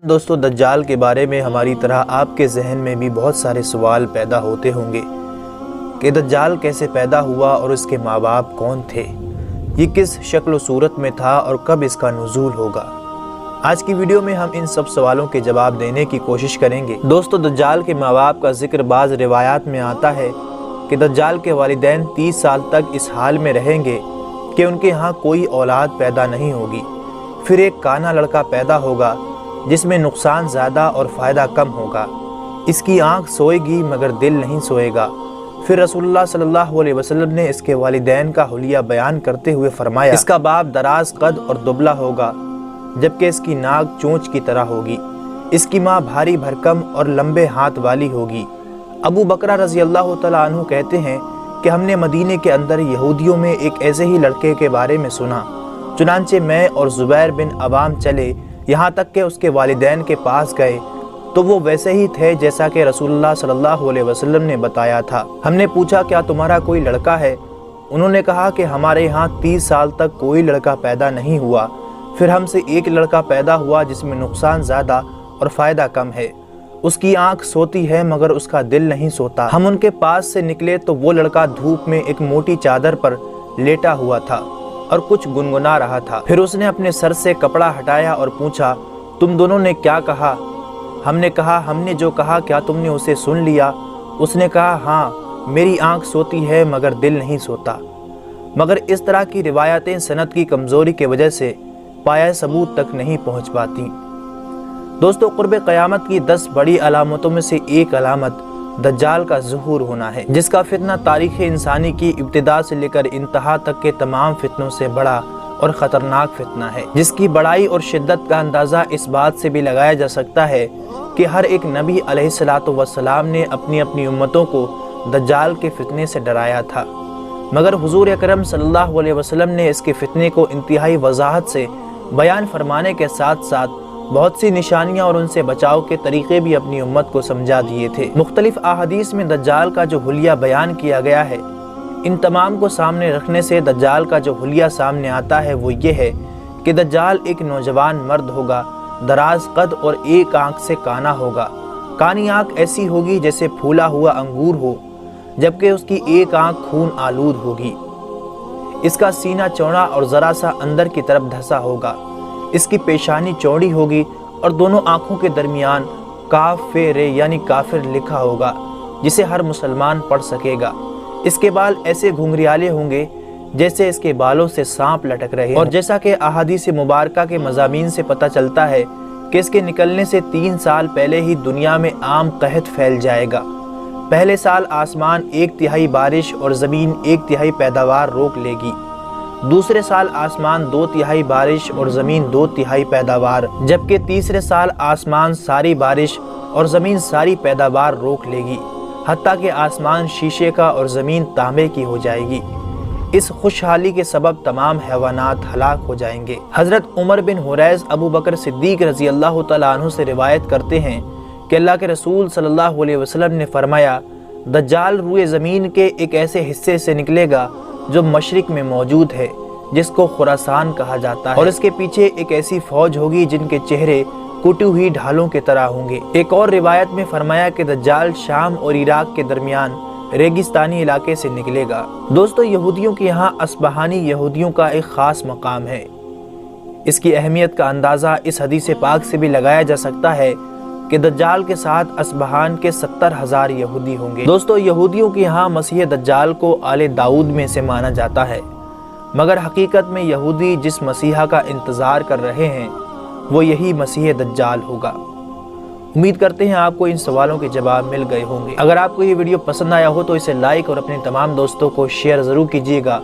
دوستو دجال کے بارے میں ہماری طرح آپ کے ذہن میں بھی بہت سارے سوال پیدا ہوتے ہوں گے کہ دجال کیسے پیدا ہوا اور اس کے ماں باپ کون تھے، یہ کس شکل و صورت میں تھا اور کب اس کا نزول ہوگا۔ آج کی ویڈیو میں ہم ان سب سوالوں کے جواب دینے کی کوشش کریں گے۔ دوستو دجال کے ماں باپ کا ذکر بعض روایات میں آتا ہے کہ دجال کے والدین 30 سال تک اس حال میں رہیں گے کہ ان کے ہاں کوئی اولاد پیدا نہیں ہوگی، پھر ایک کانا لڑکا پیدا ہوگا جس میں نقصان زیادہ اور فائدہ کم ہوگا، اس کی آنکھ سوئے گی مگر دل نہیں سوئے گا۔ پھر رسول اللہ صلی اللہ علیہ وسلم نے اس کے والدین کا حلیہ بیان کرتے ہوئے فرمایا، اس کا باپ دراز قد اور دبلا ہوگا جبکہ اس کی ناک چونچ کی طرح ہوگی، اس کی ماں بھاری بھرکم اور لمبے ہاتھ والی ہوگی۔ ابو بکرہ رضی اللہ تعالیٰ عنہ کہتے ہیں کہ ہم نے مدینے کے اندر یہودیوں میں ایک ایسے ہی لڑکے کے بارے میں سنا، چنانچہ میں اور زبیر بن عوام چلے یہاں تک کہ اس کے والدین کے پاس گئے تو وہ ویسے ہی تھے جیسا کہ رسول اللہ صلی اللہ علیہ وسلم نے بتایا تھا۔ ہم نے پوچھا کیا تمہارا کوئی لڑکا ہے؟ انہوں نے کہا کہ ہمارے یہاں 30 سال تک کوئی لڑکا پیدا نہیں ہوا، پھر ہم سے ایک لڑکا پیدا ہوا جس میں نقصان زیادہ اور فائدہ کم ہے، اس کی آنکھ سوتی ہے مگر اس کا دل نہیں سوتا۔ ہم ان کے پاس سے نکلے تو وہ لڑکا دھوپ میں ایک موٹی چادر پر لیٹا ہوا تھا اور کچھ گنگنا رہا تھا۔ پھر اس نے اپنے سر سے کپڑا ہٹایا اور پوچھا، تم دونوں نے کیا کہا؟ ہم نے کہا، ہم نے جو کہا کیا تم نے اسے سن لیا؟ اس نے کہا، ہاں میری آنکھ سوتی ہے مگر دل نہیں سوتا۔ مگر اس طرح کی روایتیں سند کی کمزوری کی وجہ سے پایہ ثبوت تک نہیں پہنچ پاتی۔ دوستو قرب قیامت کی 10 بڑی علامتوں میں سے ایک علامت دجال کا ظہور ہونا ہے، جس کا فتنہ تاریخ انسانی کی ابتدا سے لے کر انتہا تک کے تمام فتنوں سے بڑا اور خطرناک فتنہ ہے، جس کی بڑائی اور شدت کا اندازہ اس بات سے بھی لگایا جا سکتا ہے کہ ہر ایک نبی علیہ السلام نے اپنی امتوں کو دجال کے فتنے سے ڈرایا تھا، مگر حضور اکرم صلی اللہ علیہ وسلم نے اس کے فتنے کو انتہائی وضاحت سے بیان فرمانے کے ساتھ ساتھ بہت سی نشانیاں اور ان سے بچاؤ کے طریقے بھی اپنی امت کو سمجھا دیے تھے۔ مختلف احادیث میں دجال کا جو حلیہ بیان کیا گیا ہے، ان تمام کو سامنے رکھنے سے دجال کا جو حلیہ سامنے آتا ہے وہ یہ ہے کہ دجال ایک نوجوان مرد ہوگا، دراز قد اور ایک آنکھ سے کانا ہوگا۔ کانی آنکھ ایسی ہوگی جیسے پھولا ہوا انگور ہو، جبکہ اس کی ایک آنکھ خون آلود ہوگی۔ اس کا سینہ چوڑا اور ذرا سا اندر کی طرف دھسا ہوگا، اس کی پیشانی چوڑی ہوگی اور دونوں آنکھوں کے درمیان کافر یعنی کافر لکھا ہوگا جسے ہر مسلمان پڑھ سکے گا۔ اس کے بال ایسے گھنگریالے ہوں گے جیسے اس کے بالوں سے سانپ لٹک رہے ہیں، اور جیسا کہ احادیث مبارکہ کے مضامین سے پتہ چلتا ہے کہ اس کے نکلنے سے 3 سال پہلے ہی دنیا میں عام قحط پھیل جائے گا۔ پہلے سال آسمان 1/3 بارش اور زمین 1/3 پیداوار روک لے گی، دوسرے سال آسمان 2/3 بارش اور زمین 2/3 پیداوار، جبکہ تیسرے سال آسمان ساری بارش اور زمین ساری پیداوار روک لے گی، حتیٰ کہ آسمان شیشے کا اور زمین تانبے کی ہو جائے گی۔ اس خوشحالی کے سبب تمام حیوانات ہلاک ہو جائیں گے۔ حضرت عمر بن حریث ابو بکر صدیق رضی اللہ تعالیٰ عنہ سے روایت کرتے ہیں کہ اللہ کے رسول صلی اللہ علیہ وسلم نے فرمایا، دجال روئے زمین کے ایک ایسے حصے سے نکلے گا جو مشرق میں موجود ہے، جس کو خراسان کہا جاتا ہے، اور اس کے پیچھے ایک ایسی فوج ہوگی جن کے چہرے کٹی ہوئی ڈھالوں کی طرح ہوں گے۔ ایک اور روایت میں فرمایا کہ دجال شام اور عراق کے درمیان ریگستانی علاقے سے نکلے گا۔ دوستو یہودیوں کے یہاں اصبہانی یہودیوں کا ایک خاص مقام ہے۔ اس کی اہمیت کا اندازہ اس حدیث پاک سے بھی لگایا جا سکتا ہے کہ دجال کے ساتھ اصبہان کے 70,000 یہودی ہوں گے۔ دوستو یہودیوں کے یہاں مسیح دجال کو آل داؤد میں سے مانا جاتا ہے، مگر حقیقت میں یہودی جس مسیحا کا انتظار کر رہے ہیں وہ یہی مسیح دجال ہوگا۔ امید کرتے ہیں آپ کو ان سوالوں کے جواب مل گئے ہوں گے۔ اگر آپ کو یہ ویڈیو پسند آیا ہو تو اسے لائک اور اپنے تمام دوستوں کو شیئر ضرور کیجیے گا،